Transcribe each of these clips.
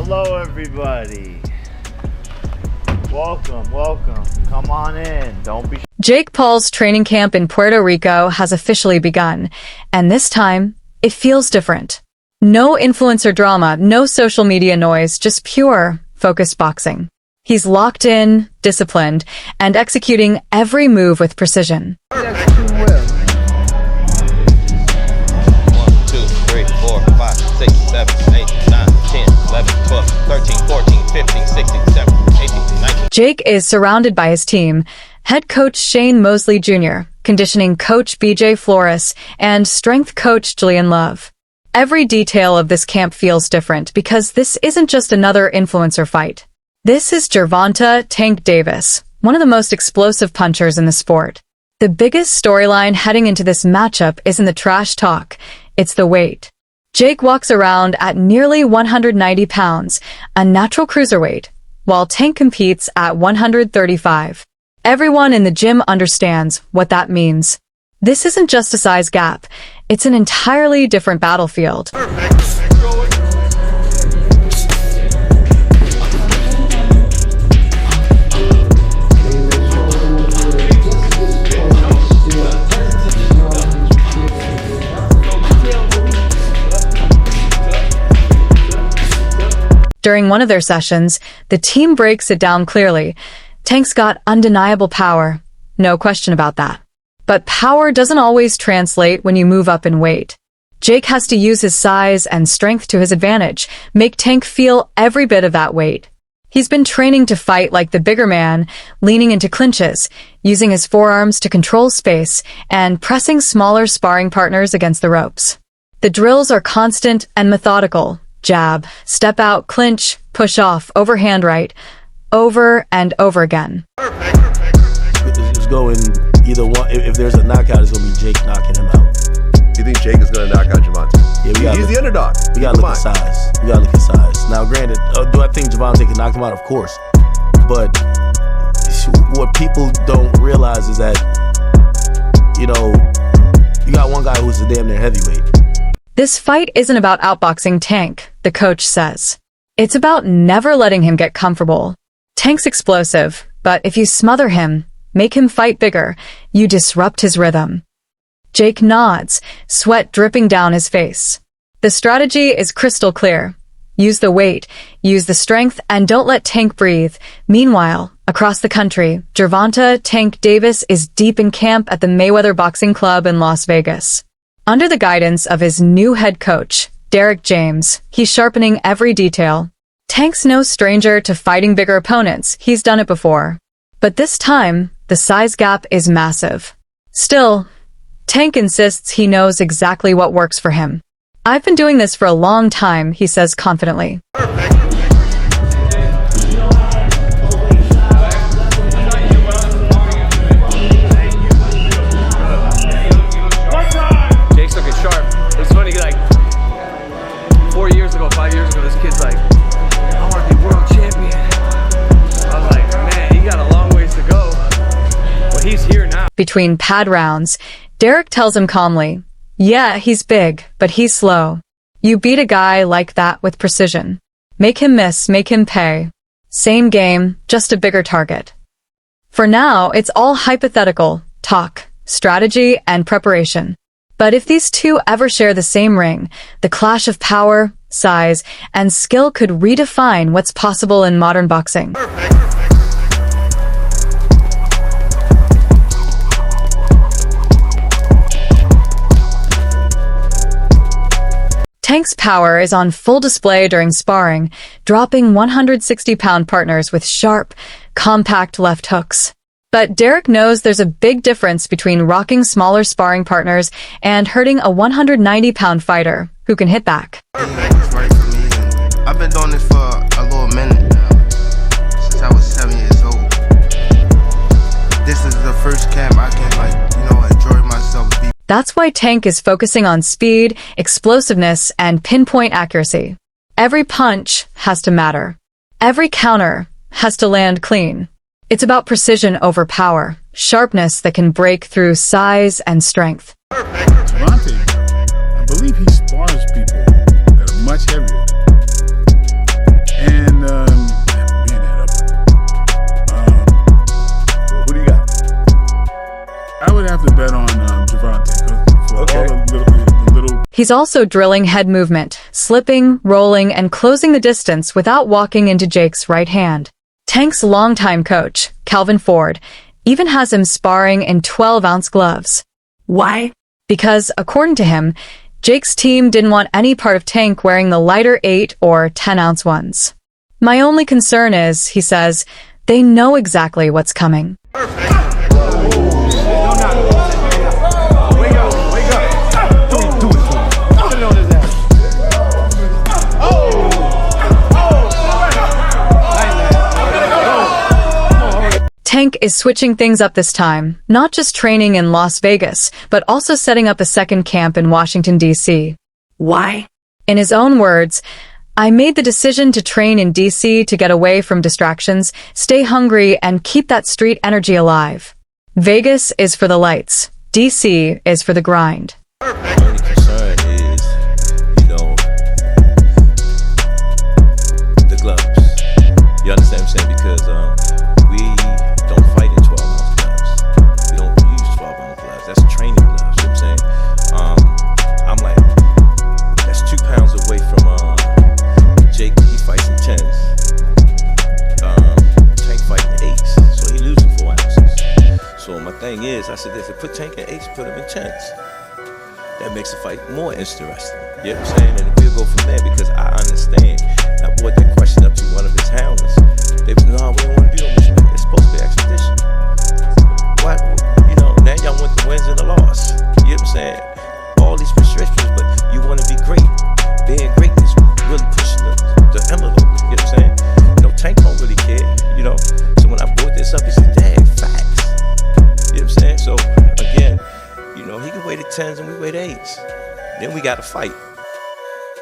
Hello everybody. Welcome. Come on in. Don't be Jake Paul's training camp in Puerto Rico has officially begun, and this time, it feels different. No influencer drama, no social media noise, just pure, focused boxing. He's locked in, disciplined, and executing every move with precision. 1, 2, 3, 4, 5, 6, 7, 8, 9, 10, 11, 12, 13, 14, 15, 16, 17, 18, 19. Jake is surrounded by his team, head coach Shane Mosley Jr., conditioning coach BJ Flores, and strength coach Julian Love. Every detail of this camp feels different because this isn't just another influencer fight. This is Gervonta Tank Davis, one of the most explosive punchers in the sport. The biggest storyline heading into this matchup isn't the trash talk, it's the weight. Jake walks around at nearly 190 pounds, a natural cruiserweight, while Tank competes at 135. Everyone in the gym understands what that means. This isn't just a size gap, it's an entirely different battlefield. During one of their sessions, the team breaks it down clearly. Tank's got undeniable power, no question about that. But power doesn't always translate when you move up in weight. Jake has to use his size and strength to his advantage, make Tank feel every bit of that weight. He's been training to fight like the bigger man, leaning into clinches, using his forearms to control space, and pressing smaller sparring partners against the ropes. The drills are constant and methodical. Jab, step out, clinch, push off, overhand right, over and over again. It's going either one. If there's a knockout, it's going to be Jake knocking him out. You think Jake is going to knock out Gervonta? Yeah, he's the underdog. We got to look at size. We got to look at size. Now, granted, do I think Gervonta can knock him out? Of course. But what people don't realize is that, you got one guy who's a damn near heavyweight. This fight isn't about outboxing Tank, the coach says. It's about never letting him get comfortable. Tank's explosive, but if you smother him, make him fight bigger, you disrupt his rhythm. Jake nods, sweat dripping down his face. The strategy is crystal clear. Use the weight, use the strength, and don't let Tank breathe. Meanwhile, across the country, Gervonta Tank Davis is deep in camp at the Mayweather Boxing Club in Las Vegas. Under the guidance of his new head coach, Derrick, he's sharpening every detail. Tank's no stranger to fighting bigger opponents, he's done it before. But this time, the size gap is massive. Still, Tank insists he knows exactly what works for him. I've been doing this for a long time, he says confidently. Between pad rounds, Derrick tells him calmly, yeah, he's big, but he's slow. You beat a guy like that with precision. Make him miss, make him pay. Same game, just a bigger target. For now, it's all hypothetical, talk, strategy, and preparation. But if these two ever share the same ring, the clash of power, size, and skill could redefine what's possible in modern boxing. Tank's power is on full display during sparring, dropping 160-pound partners with sharp, compact left hooks. But Derrick knows there's a big difference between rocking smaller sparring partners and hurting a 190-pound fighter who can hit back. It's right for me, and I've been doing this for a little minute now, since I was 7 years old. This is the first camp I can, enjoy myself. That's why Tank is focusing on speed, explosiveness, and pinpoint accuracy. Every punch has to matter. Every counter has to land clean. It's about precision over power, sharpness that can break through size and strength. Gervonta, I believe he spars people that are much heavier. He's also drilling head movement, slipping, rolling, and closing the distance without walking into Jake's right hand. Tank's longtime coach, Calvin Ford, even has him sparring in 12-ounce gloves. Why? Because, according to him, Jake's team didn't want any part of Tank wearing the lighter 8 or 10-ounce ones. My only concern is, he says, they know exactly what's coming. Tank is switching things up this time, not just training in Las Vegas, but also setting up a second camp in Washington, D.C. Why? In his own words, I made the decision to train in D.C. to get away from distractions, stay hungry, and keep that street energy alive. Vegas is for the lights. D.C. is for the grind. My only concern is, the gloves. You understand what I'm saying? Because we don't fight in 12-ounce gloves. We don't use 12-ounce gloves. That's training gloves. You know what I'm saying? I'm like, that's 2 pounds away from Jake. He fights in 10s. Tank fighting 8s. So he losing 4 ounces. So my thing is, I said, if they put Tank in 8s, put him in 10s. That makes the fight more interesting. You know what I'm saying? And we'll go from there because I understand. And I brought that question up to one of his hounds. They was, no, we don't want to be on this. It's supposed to be expedition. What? Now y'all want the wins and the loss. You know what I'm saying? All these restrictions, but you want to be great. Being great is really pushing the envelope. You know what I'm saying? Tank don't really care. So when I brought this up, he said, dang, facts. You know what I'm saying? So again, he can weigh the 10s and we weigh the 8s. Then we got to fight.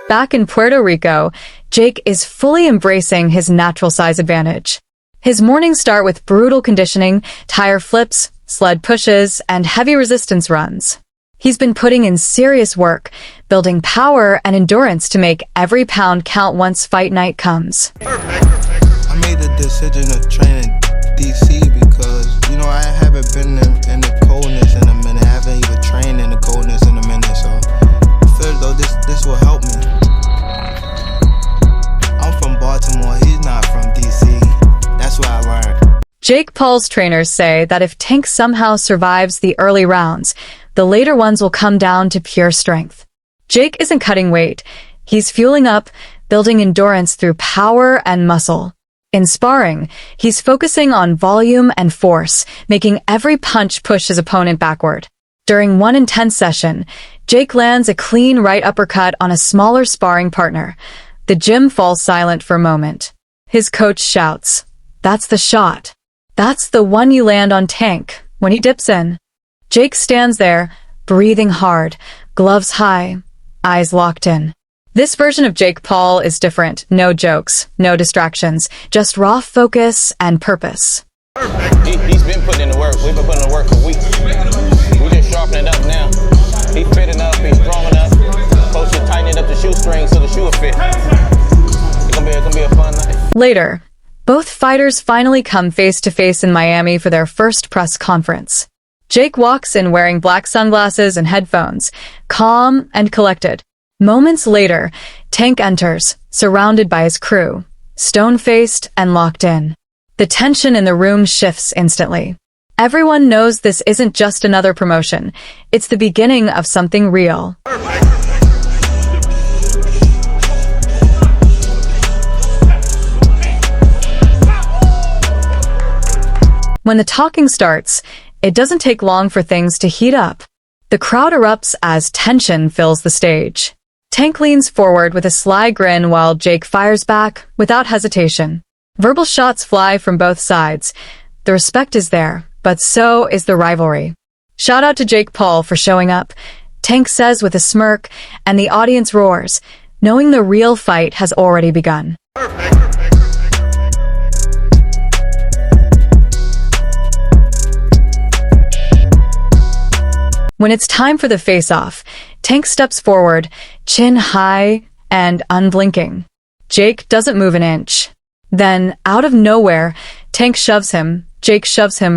Back in Puerto Rico, Jake is fully embracing his natural size advantage. His mornings start with brutal conditioning, tire flips, sled pushes, and heavy resistance runs. He's been putting in serious work, building power and endurance to make every pound count once fight night comes. I made the decision to train in DC because, I haven't been in the coldness in a minute. I haven't even trained in the coldness in a minute, so I feel as though this will help me. I'm from Baltimore, he's not from DC. That's what I learned. Jake Paul's trainers say that if Tank somehow survives the early rounds, the later ones will come down to pure strength. Jake isn't cutting weight. He's fueling up, building endurance through power and muscle. In sparring, he's focusing on volume and force, making every punch push his opponent backward. During one intense session, Jake lands a clean right uppercut on a smaller sparring partner. The gym falls silent for a moment. His coach shouts, "That's the shot. That's the one you land on Tank," when he dips in. Jake stands there, breathing hard, gloves high, eyes locked in. This version of Jake Paul is different. No jokes, no distractions, just raw focus and purpose. He's been putting in the work. We've been putting in the work for weeks. We just sharpening it up now. He's fitting up, he's strong enough. Coach is tightening up the shoestring so the shoe will fit. It's gonna be a fun night. Later, both fighters finally come face-to-face in Miami for their first press conference. Jake walks in wearing black sunglasses and headphones, calm and collected. Moments later, Tank enters, surrounded by his crew, stone-faced and locked in. The tension in the room shifts instantly. Everyone knows this isn't just another promotion. It's the beginning of something real. When the talking starts, it doesn't take long for things to heat up. The crowd erupts as tension fills the stage. Tank leans forward with a sly grin while Jake fires back without hesitation. Verbal shots fly from both sides. The respect is there, but so is the rivalry. Shout out to Jake Paul for showing up, Tank says with a smirk, and the audience roars, knowing the real fight has already begun. When it's time for the face-off, Tank steps forward, chin high and unblinking. Jake doesn't move an inch. Then, out of nowhere, Jake shoves him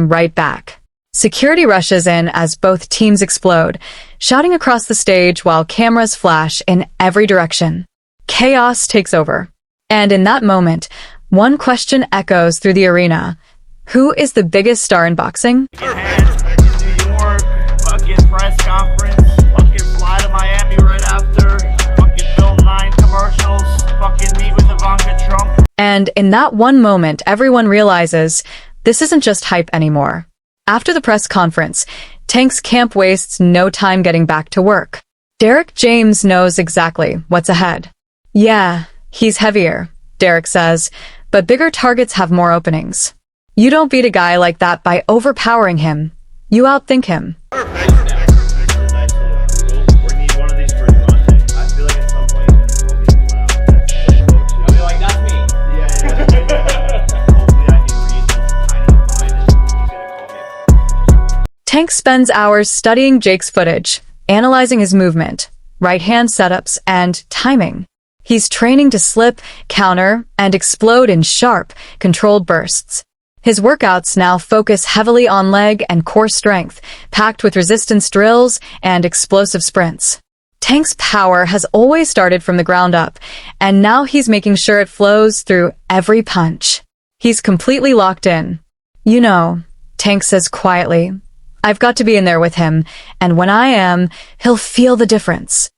right back. Security rushes in as both teams explode, shouting across the stage while cameras flash in every direction. Chaos takes over. And in that moment, one question echoes through the arena. Who is the biggest star in boxing? New York, fucking press conference, fucking fly to Miami right after, fucking film 9 commercials, fucking meet with Ivanka Trump. And in that one moment, everyone realizes this isn't just hype anymore. After the press conference, Tank's camp wastes no time getting back to work. Derrick James knows exactly what's ahead. Yeah, he's heavier, Derrick says, but bigger targets have more openings. You don't beat a guy like that by overpowering him. You outthink him. Perfect. Nice little. We need one of these for Gervonta. I feel like at some point you can call me out. I'll be like, that's me. Yeah. Hopefully I can read those tiny minds and he's gonna call me. Tank spends hours studying Jake's footage, analyzing his movement, right-hand setups, and timing. He's training to slip, counter, and explode in sharp, controlled bursts. His workouts now focus heavily on leg and core strength, packed with resistance drills and explosive sprints. Tank's power has always started from the ground up, and now he's making sure it flows through every punch. He's completely locked in. You know, Tank says quietly, I've got to be in there with him, and when I am, he'll feel the difference.